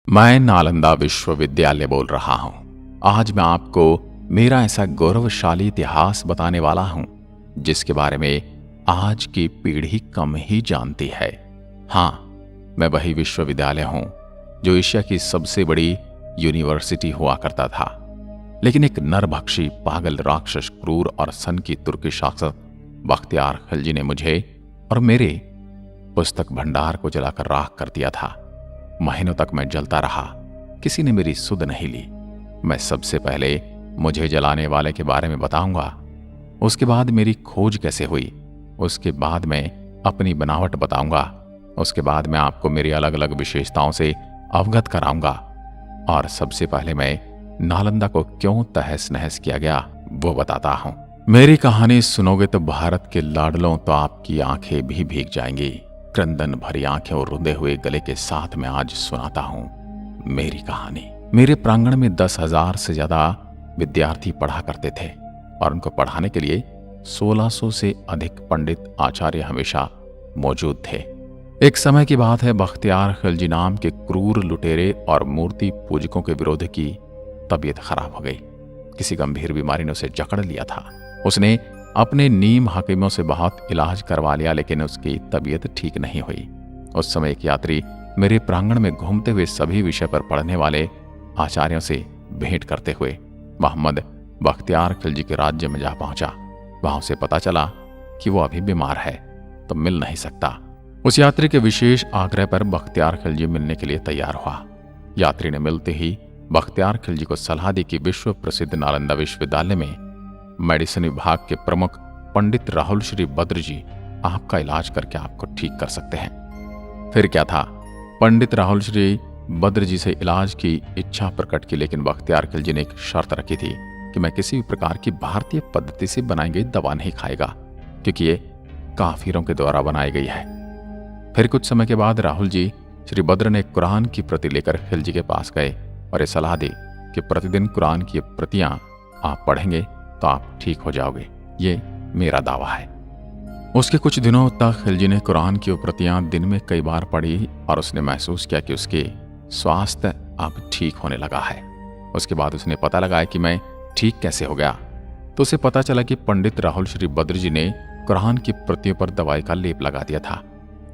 मैं नालंदा विश्वविद्यालय बोल रहा हूं। आज मैं आपको मेरा ऐसा गौरवशाली इतिहास बताने वाला हूं जिसके बारे में आज की पीढ़ी कम ही जानती है। हां, मैं वही विश्वविद्यालय हूं जो एशिया की सबसे बड़ी यूनिवर्सिटी हुआ करता था। लेकिन एक नरभक्षी, पागल, राक्षस, क्रूर और सन की तुर्की शासक बख्तियार खिलजी ने मुझे और मेरे पुस्तक भंडार को जलाकर राख कर दिया था। महीनों तक मैं जलता रहा, किसी ने मेरी सुध नहीं ली। मैं सबसे पहले मुझे जलाने वाले के बारे में बताऊंगा, उसके बाद मेरी खोज कैसे हुई, उसके बाद मैं अपनी बनावट बताऊंगा, उसके बाद मैं आपको मेरी अलग अलग विशेषताओं से अवगत कराऊंगा, और सबसे पहले मैं नालंदा को क्यों तहस नहस किया गया वो बताता हूं। मेरी कहानी सुनोगे तो भारत के लाडलों, तो आपकी आंखें भी भीग जाएंगी। क्रंदन भरी आंखें और रुंधे हुए गले के साथ मैं आज सुनाता हूं मेरी कहानी। मेरे प्रांगण में 10,000 से ज्यादा विद्यार्थी पढ़ा करते थे और उनको पढ़ाने के लिए 1600 से अधिक पंडित आचार्य हमेशा मौजूद थे। एक समय की बात है, बख्तियार खिलजी नाम के क्रूर लुटेरे और मूर्ति पूजकों के विरोध की तबीयत खराब हो गई। किसी गंभीर बीमारी ने उसे जकड़ लिया था। उसने अपने नीम हकीमों से बहुत इलाज करवा लिया, लेकिन उसकी तबीयत ठीक नहीं हुई। उस समय एक यात्री मेरे प्रांगण में घूमते हुए सभी विषय पर पढ़ने वाले आचार्यों से भेंट करते हुए मोहम्मद बख्तियार खिलजी के राज्य में जा पहुंचा। वहां उसे पता चला कि वो अभी बीमार है तो मिल नहीं सकता। उस यात्री के विशेष आग्रह पर बख्तियार खिलजी मिलने के लिए तैयार हुआ। यात्री ने मिलते ही बख्तियार खिलजी को सलाह दी कि विश्व प्रसिद्ध नालंदा विश्वविद्यालय में मेडिसिन विभाग के प्रमुख पंडित राहुल श्री बद्र जी आपका इलाज करके आपको ठीक कर सकते हैं। फिर क्या था, पंडित राहुल श्री बद्र जी से इलाज की इच्छा प्रकट की, लेकिन बख्तियार खिलजी ने एक शर्त रखी थी कि मैं किसी भी प्रकार की भारतीय पद्धति से बनाई गई दवा नहीं खाएगा, क्योंकि ये काफिरों के द्वारा बनाई गई है। फिर कुछ समय के बाद राहुल जी श्री बद्र ने कुरान की प्रति लेकर खिलजी के पास गए और ये सलाह दी कि प्रतिदिन कुरान की प्रतियां आप पढ़ेंगे तो आप ठीक हो जाओगे, ये मेरा दावा है। उसके कुछ दिनों तक खिलजी ने कुरान की प्रतियां दिन में कई बार पढ़ी और उसने महसूस किया कि उसके स्वास्थ्य अब ठीक होने लगा है। उसके बाद उसने पता लगाया कि मैं ठीक कैसे हो गया, तो उसे पता चला कि पंडित राहुल श्री बद्र जी ने कुरान की प्रतियों पर दवाई का लेप लगा दिया था।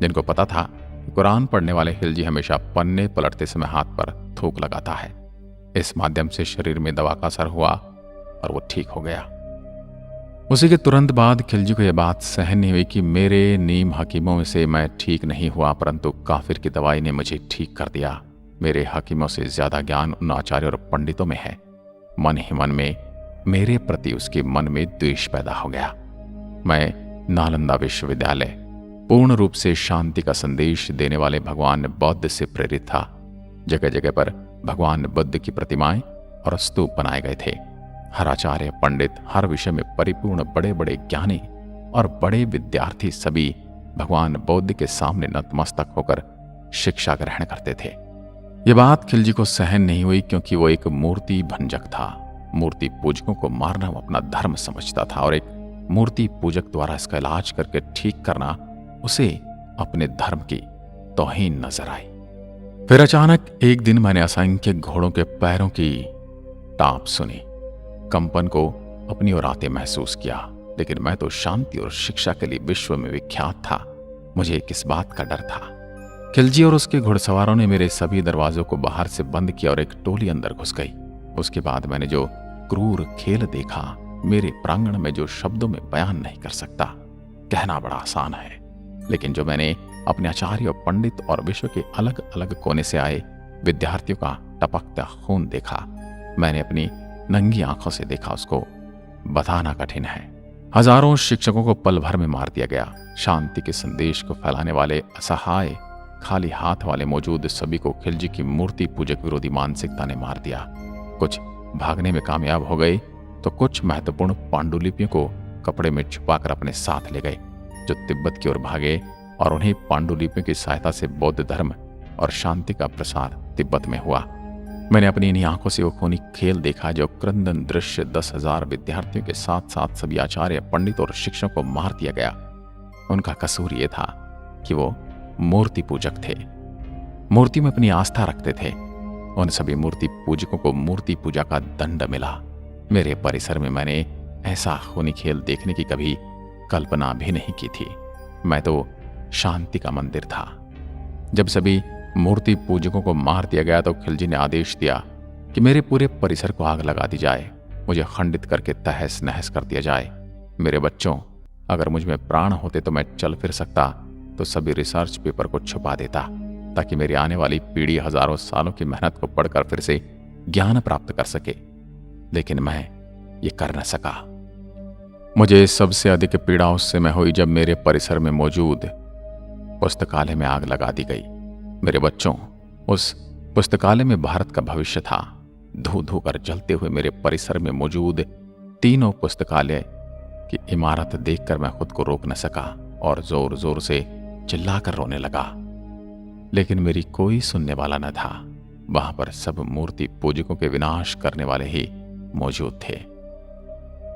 जिनको पता था कुरान पढ़ने वाले खिलजी हमेशा पन्ने पलटते समय हाथ पर थूक लगाता है, इस माध्यम से शरीर में दवा का असर हुआ और वो ठीक हो गया। उसी के तुरंत बाद खिलजी को यह बात सहन नहीं हुई कि मेरे नीम हकीमों से मैं ठीक नहीं हुआ, परंतु काफिर की दवाई ने मुझे ठीक कर दिया। मेरे हकीमों से ज्यादा ज्ञान उन आचार्यों और पंडितों में है। मन ही मन में मेरे प्रति उसके मन में द्वेष पैदा हो गया। मैं नालंदा विश्वविद्यालय पूर्ण रूप से शांति का संदेश देने वाले भगवान बौद्ध से प्रेरित था। जगह जगह पर भगवान बुद्ध की प्रतिमाएं और स्तूप बनाए गए थे। हर आचार्य, पंडित, हर विषय में परिपूर्ण बड़े बड़े ज्ञानी और बड़े विद्यार्थी सभी भगवान बुद्ध के सामने नतमस्तक होकर शिक्षा ग्रहण करते थे। ये बात खिलजी को सहन नहीं हुई, क्योंकि वो एक मूर्ति भंजक था। मूर्ति पूजकों को मारना वो अपना धर्म समझता था और एक मूर्ति पूजक द्वारा इसका इलाज करके ठीक करना उसे अपने धर्म की तौहीन नजर आई। फिर अचानक एक दिन मैंने असंख्य घोड़ों के पैरों की टाप सुनी, कंपन को अपनी ओर आते महसूस किया। लेकिन मैं तो शांति और शिक्षा के लिए विश्व में विख्यात था, मुझे किस बात का डर था। खिलजी और उसके घुड़सवारों ने मेरे सभी दरवाजों को बाहर से बंद किया और एक टोली अंदर घुस गई। उसके बाद मैंने जो क्रूर खेल देखा, मेरे प्रांगण में जो शब्दों में बयान नहीं कर सकता, कहना बड़ा आसान है। लेकिन जो मैंने अपने आचार्य, पंडित और विश्व के अलग अलग कोने से आए विद्यार्थियों का टपकता खून देखा, मैंने अपनी नंगी आंखों से देखा, उसको बताना कठिन है। हजारों शिक्षकों को पल भर में मार दिया गया। शांति के संदेश को फैलाने वाले असहाय खाली हाथ वाले मौजूद सभी को खिलजी की मूर्ति पूजक विरोधी मानसिकता ने मार दिया। कुछ भागने में कामयाब हो गए तो कुछ महत्वपूर्ण पांडुलिपियों को कपड़े में छुपाकर अपने साथ ले गए, जो तिब्बत की ओर भागे, और उन्हें पांडुलिपियों की सहायता से बौद्ध धर्म और शांति का प्रसार तिब्बत में हुआ। मैंने अपनी इन्हीं आंखों से वो खूनी खेल देखा, जो क्रंदन दृश्य 10,000 विद्यार्थियों के साथ साथ सभी आचार्य, पंडित और शिक्षकों को मार दिया गया। उनका कसूर ये था कि वो मूर्ति पूजक थे, मूर्ति में अपनी आस्था रखते थे। उन सभी मूर्ति पूजकों को मूर्ति पूजा का दंड मिला। मेरे परिसर में मैंने ऐसा खूनी खेल देखने की कभी कल्पना भी नहीं की थी। मैं तो शांति का मंदिर था। जब सभी मूर्ति पूजकों को मार दिया गया तो खिलजी ने आदेश दिया कि मेरे पूरे परिसर को आग लगा दी जाए, मुझे खंडित करके तहस नहस कर दिया जाए। मेरे बच्चों, अगर मुझ में प्राण होते तो मैं चल फिर सकता तो सभी रिसर्च पेपर को छुपा देता, ताकि मेरी आने वाली पीढ़ी हजारों सालों की मेहनत को पढ़कर फिर से ज्ञान प्राप्त कर सके। लेकिन मैं ये कर न सका। मुझे सबसे अधिक पीड़ा उस समय हुई जब मेरे परिसर में मौजूद पुस्तकालय में आग लगा दी गई। मेरे बच्चों, उस पुस्तकालय में भारत का भविष्य था। धू धू कर जलते हुए मेरे परिसर में मौजूद तीनों पुस्तकालय की इमारत देखकर मैं खुद को रोक न सका और जोर जोर से चिल्लाकर रोने लगा। लेकिन मेरी कोई सुनने वाला न था। वहां पर सब मूर्ति पूजकों के विनाश करने वाले ही मौजूद थे।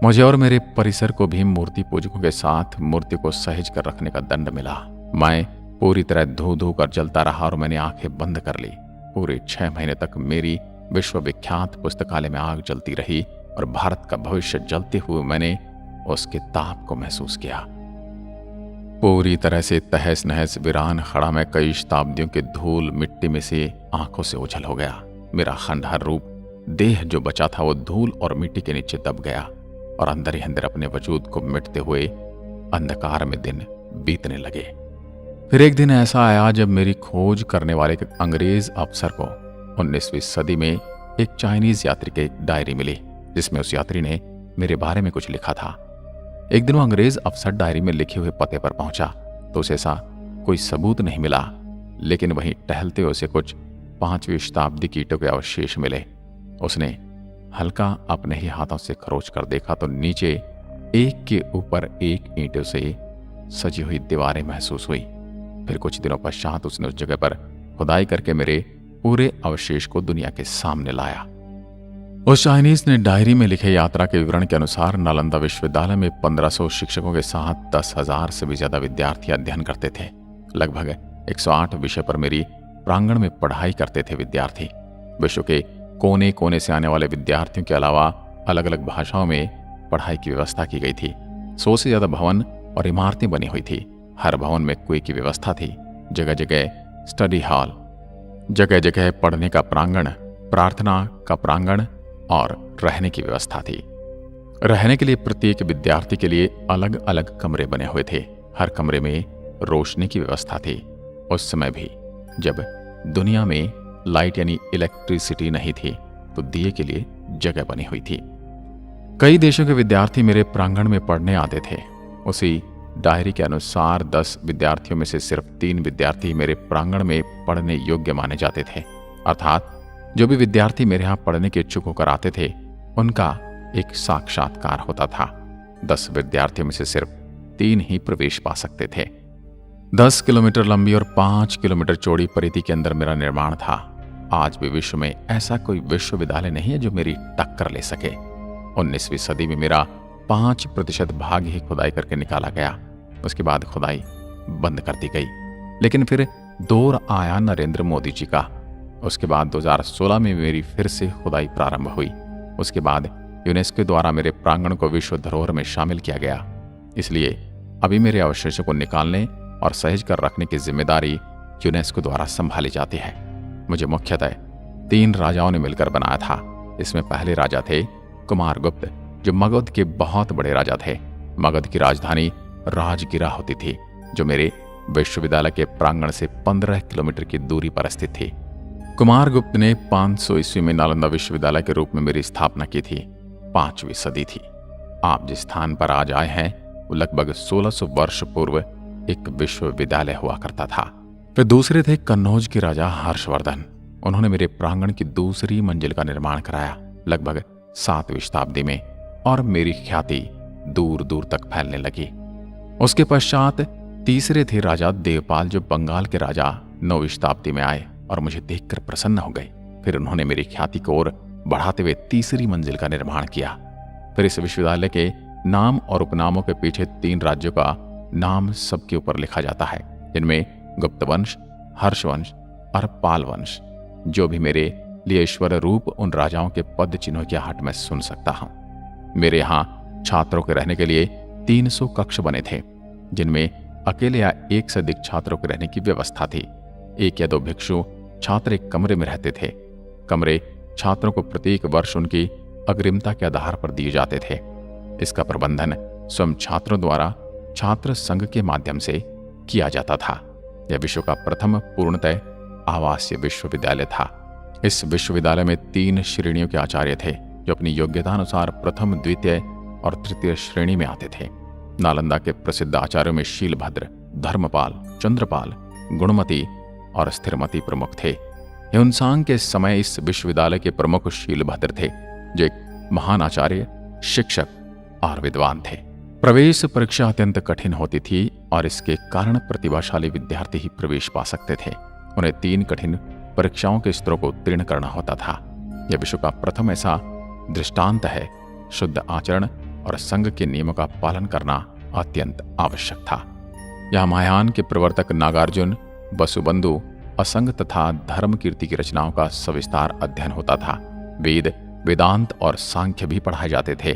मुझे और मेरे परिसर को भी मूर्ति पूजकों के साथ मूर्ति को सहेज कर रखने का दंड मिला। मैं पूरी तरह धू धू कर जलता रहा और मैंने आंखें बंद कर ली। पूरे 6 महीने तक मेरी विश्वविख्यात पुस्तकालय में आग जलती रही और भारत का भविष्य जलते हुए मैंने उसके ताप को महसूस किया। पूरी तरह से तहस नहस वीरान खड़ा मैं कई शताब्दियों के धूल मिट्टी में से आंखों से ओझल हो गया। मेरा खंडहर रूप देह जो बचा था वो धूल और मिट्टी के नीचे दब गया और अंदर ही अंदर अपने वजूद को मिटते हुए अंधकार में दिन बीतने लगे। फिर एक दिन ऐसा आया जब मेरी खोज करने वाले एक अंग्रेज अफसर को 19वीं सदी में एक चाइनीज यात्री की डायरी मिली, जिसमें उस यात्री ने मेरे बारे में कुछ लिखा था। एक दिन वो अंग्रेज अफसर डायरी में लिखे हुए पते पर पहुंचा तो उसे ऐसा कोई सबूत नहीं मिला, लेकिन वहीं टहलते हुए उसे कुछ 5वीं शताब्दी की ईंटों के अवशेष मिले। उसने हल्का अपने ही हाथों से खरोच कर देखा तो नीचे एक के ऊपर एक ईंटों से सजी हुई दीवारें महसूस हुई। फिर कुछ दिनों पश्चात उसने उस जगह पर खुदाई करके मेरे पूरे अवशेष को दुनिया के सामने लाया। उस चाइनीज ने डायरी में लिखे यात्रा के विवरण के अनुसार नालंदा विश्वविद्यालय में 1500 शिक्षकों के साथ 10,000 से भी ज्यादा विद्यार्थी अध्ययन करते थे। लगभग 108 विषय पर मेरी प्रांगण में पढ़ाई करते थे विद्यार्थी। विश्व के कोने कोने से आने वाले विद्यार्थियों के अलावा अलग अलग भाषाओं में पढ़ाई की व्यवस्था की गई थी। 100 से ज्यादा भवन और इमारतें बनी हुई थी। हर भवन में कुएं की व्यवस्था थी। जगह जगह स्टडी हॉल, जगह जगह पढ़ने का प्रांगण, प्रार्थना का प्रांगण और रहने की व्यवस्था थी। रहने के लिए प्रत्येक विद्यार्थी के लिए अलग अलग कमरे बने हुए थे। हर कमरे में रोशनी की व्यवस्था थी। उस समय भी जब दुनिया में लाइट यानी इलेक्ट्रिसिटी नहीं थी तो दिए के लिए जगह बनी हुई थी। कई देशों के विद्यार्थी मेरे प्रांगण में पढ़ने आते थे। उसी डायरी के अनुसार 10 विद्यार्थियों में से सिर्फ 3 विद्यार्थी मेरे प्रांगण में पढ़ने योग्य माने जाते थे। अर्थात जो भी विद्यार्थी मेरे यहाँ पढ़ने के इच्छुक होकर आते थे उनका एक साक्षात्कार होता था। 10 विद्यार्थियों में से सिर्फ 3 ही प्रवेश पा सकते थे। 10 किलोमीटर लंबी और 5 किलोमीटर चौड़ी परिधि के अंदर मेरा निर्माण था। आज भी विश्व में ऐसा कोई विश्वविद्यालय नहीं है जो मेरी टक्कर ले सके। 19वीं सदी में मेरा 5% भाग ही खुदाई करके निकाला गया। उसके बाद खुदाई बंद कर दी गई। लेकिन फिर दौर आया नरेंद्र मोदी जी का। उसके बाद 2016 में मेरी फिर से खुदाई प्रारंभ हुई। उसके बाद यूनेस्को द्वारा मेरे प्रांगण को विश्व धरोहर में शामिल किया गया। इसलिए अभी मेरे अवशेषों को निकालने और सहेज कर रखने की जिम्मेदारी यूनेस्को द्वारा संभाली जाती है। मुझे मुख्यतः 3 राजाओं ने मिलकर बनाया था। इसमें पहले राजा थे कुमारगुप्त, जो मगध के बहुत बड़े राजा थे। मगध की राजधानी राजगिरा होती थी, जो मेरे विश्वविद्यालय के प्रांगण से 15 किलोमीटर की दूरी पर स्थित थी। कुमारगुप्त ने 500 ईस्वी में नालंदा विश्वविद्यालय के रूप में मेरी स्थापना की थी। 5वीं सदी थी। आप जिस स्थान पर आज आए हैं वो लगभग 1600 वर्ष पूर्व एक विश्वविद्यालय हुआ करता था। फिर दूसरे थे कन्नौज के राजा हर्षवर्धन। उन्होंने मेरे प्रांगण की दूसरी मंजिल का निर्माण कराया लगभग 7वीं शताब्दी में, और मेरी ख्याति दूर दूर तक फैलने लगी। उसके पश्चात तीसरे थे राजा देवपाल, जो बंगाल के राजा 9वीं शताब्दी में आए और मुझे देखकर प्रसन्न हो गए। फिर उन्होंने मेरी ख्याति को और बढ़ाते हुए तीसरी मंजिल का निर्माण किया। फिर इस विश्वविद्यालय के नाम और उपनामों के पीछे 3 राज्यों का नाम सबके ऊपर लिखा जाता है, जिनमें गुप्त वंश, हर्ष वंश और पाल वंश। जो भी मेरे लिए ईश्वर रूप उन राजाओं के पद चिन्हों की आहट में सुन सकता हूं। मेरे यहाँ छात्रों के रहने के लिए 300 कक्ष बने थे, जिनमें अकेले या एक से अधिक छात्रों के रहने की व्यवस्था थी। 1 या 2 भिक्षु छात्र एक कमरे में रहते थे। कमरे छात्रों को प्रत्येक वर्ष उनकी अग्रिमता के आधार पर दिए जाते थे। इसका प्रबंधन स्वयं छात्रों द्वारा छात्र संघ के माध्यम से किया जाता था। यह विश्व का प्रथम पूर्णतः आवासीय विश्वविद्यालय था। इस विश्वविद्यालय में 3 श्रेणियों के आचार्य थे, जो अपनी योग्यता अनुसार प्रथम, द्वितीय और तृतीय श्रेणी में आते थे। नालंदा के प्रसिद्ध आचार्यों में शीलभद्र, धर्मपाल, चंद्रपाल, गुणमती और स्थिरमती प्रमुख थे। ह्युनसांग के समय इस विश्वविद्यालय के प्रमुख शीलभद्र थे, जो एक महान आचार्य, शिक्षक और विद्वान थे। प्रवेश परीक्षा अत्यंत कठिन होती थी और इसके कारण प्रतिभाशाली विद्यार्थी ही प्रवेश पा सकते थे। उन्हें 3 कठिन परीक्षाओं के स्तरों को उत्तीर्ण करना होता था। यह विश्व का प्रथम ऐसा दृष्टांत है। शुद्ध आचरण और संघ के नियमों का पालन करना अत्यंत आवश्यक था। यह महायान के प्रवर्तक नागार्जुन, वसुबंधु, असंग तथा धर्म कीर्ति की रचनाओं का सविस्तार अध्ययन होता था। वेद, वेदांत और सांख्य भी पढ़ाए जाते थे।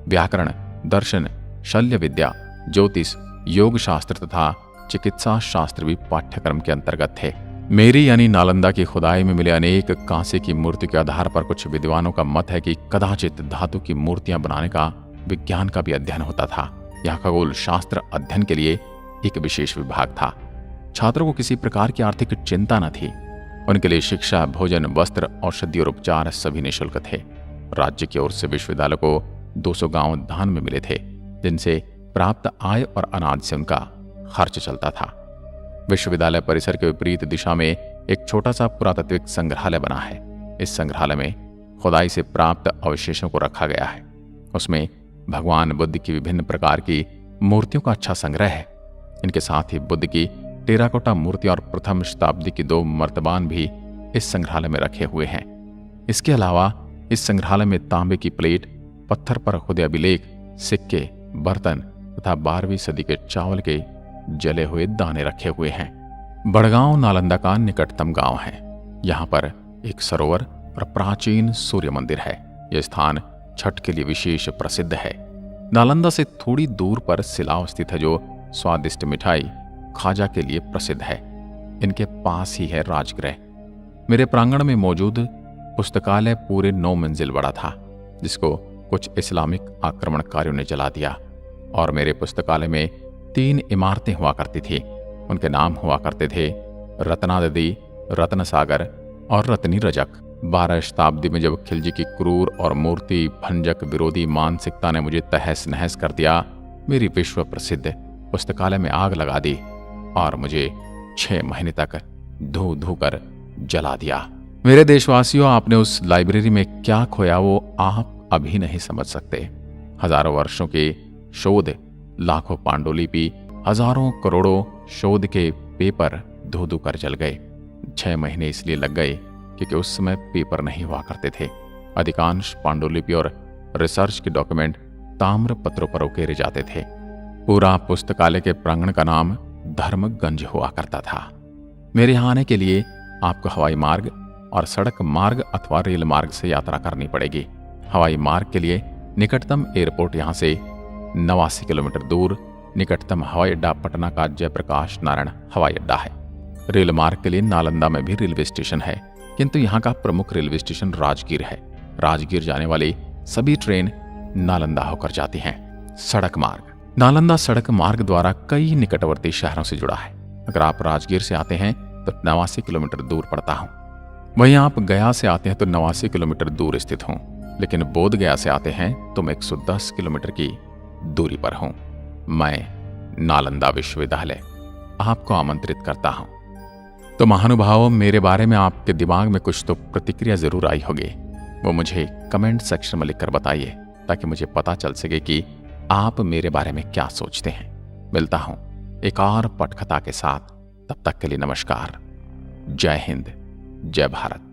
व्याकरण, दर्शन, शल्य विद्या, ज्योतिष, योग शास्त्र तथा चिकित्सा शास्त्र भी पाठ्यक्रम के अंतर्गत थे। मेरी यानी नालंदा की खुदाई में मिले अनेक कांसे की मूर्ति के आधार पर कुछ विद्वानों का मत है कि कदाचित धातु की मूर्तियां बनाने का विज्ञान का भी अध्ययन होता था। यह खगोल शास्त्र अध्ययन के लिए एक विशेष विभाग था। छात्रों को किसी प्रकार की आर्थिक चिंता न थी। उनके लिए शिक्षा, भोजन, वस्त्र, औषधि और उपचार सभी निःशुल्क थे। राज्य की ओर से विश्वविद्यालय को 200 गांव दान में मिले थे, जिनसे प्राप्त आय और अनाज से उनका खर्च चलता था। विश्वविद्यालय परिसर के विपरीत दिशा में एक छोटा सा पुरातात्विक संग्रहालय बना है। इस संग्रहालय में खुदाई से प्राप्त अवशेषों को रखा गया है। उसमें भगवान बुद्ध की विभिन्न प्रकार की मूर्तियों का अच्छा संग्रह है। इनके साथ ही बुद्ध की टेराकोटा मूर्ति और प्रथम शताब्दी की 2 मर्तबान भी इस संग्रहालय में रखे हुए हैं। इसके अलावा इस संग्रहालय में तांबे की प्लेट, पत्थर पर खुदे अभिलेख, सिक्के, बर्तन तथा 12वीं सदी के चावल के जले हुए दाने रखे हुए हैं। बड़गांव नालंदा का निकटतम गांव है। यहाँ पर एक सरोवर और प्राचीन सूर्य मंदिर है। यह स्थान छठ के लिए विशेष प्रसिद्ध है। नालंदा से थोड़ी दूर पर सिलाव स्थित है, जो स्वादिष्ट मिठाई खाजा के लिए प्रसिद्ध है। इनके पास ही है राजगृह। मेरे प्रांगण में मौजूद पुस्तकालय पूरे 9 मंजिल बड़ा था, जिसको कुछ इस्लामिक आक्रमणकारियों ने जला दिया। और मेरे पुस्तकालय में 3 इमारतें हुआ करती थी। उनके नाम हुआ करते थे रत्नादि, रत्न सागर और रत्नी रजक। 12 शताब्दी में जब खिलजी की क्रूर और मूर्ति भंजक विरोधी मानसिकता ने मुझे तहस नहस कर दिया, मेरी विश्व प्रसिद्ध पुस्तकालय में आग लगा दी और मुझे 6 महीने तक धू धू कर जला दिया। मेरे देशवासियों, आपने उस लाइब्रेरी में क्या खोया वो आप अभी नहीं समझ सकते। हजारों वर्षों के शोध, लाखों पांडुलिपि, हजारों करोड़ों शोध के पेपर धू धू कर जल गए। 6 महीने इसलिए लग गए क्योंकि उस समय पेपर नहीं हुआ करते थे। अधिकांश पांडुलिपि और रिसर्च के डॉक्यूमेंट ताम्र पत्रों पर उकेरे जाते थे। पूरा पुस्तकालय के प्रांगण का नाम धर्मगंज हुआ करता था। मेरे यहाँ आने के लिए आपको हवाई मार्ग और सड़क मार्ग अथवा रेल मार्ग से यात्रा करनी पड़ेगी। हवाई मार्ग के लिए निकटतम एयरपोर्ट यहाँ से 89 किलोमीटर दूर निकटतम हवाई अड्डा पटना का जयप्रकाश नारायण हवाई अड्डा है। रेल मार्ग के लिए नालंदा में भी रेलवे स्टेशन है, किंतु यहाँ का प्रमुख रेलवे स्टेशन राजगीर है। राजगीर जाने वाली सभी ट्रेन नालंदा होकर जाती हैं। सड़क मार्ग, नालंदा सड़क मार्ग द्वारा कई निकटवर्ती शहरों से जुड़ा है। अगर आप राजगीर से आते हैं तो 89 किलोमीटर दूर पड़ता हूँ। वहीं आप गया से आते हैं तो 89 किलोमीटर दूर स्थित हूँ, लेकिन बोध गया से आते हैं तो मैं 110 किलोमीटर की दूरी पर हूँ। मैं नालंदा विश्वविद्यालय आपको आमंत्रित करता हूँ। तो महानुभावों, मेरे बारे में आपके दिमाग में कुछ तो प्रतिक्रिया जरूर आई होगी। वो मुझे कमेंट सेक्शन में लिखकर बताइए, ताकि मुझे पता चल सके कि आप मेरे बारे में क्या सोचते हैं। मिलता हूं एक और पटकथा के साथ। तब तक के लिए नमस्कार। जय हिंद, जय भारत।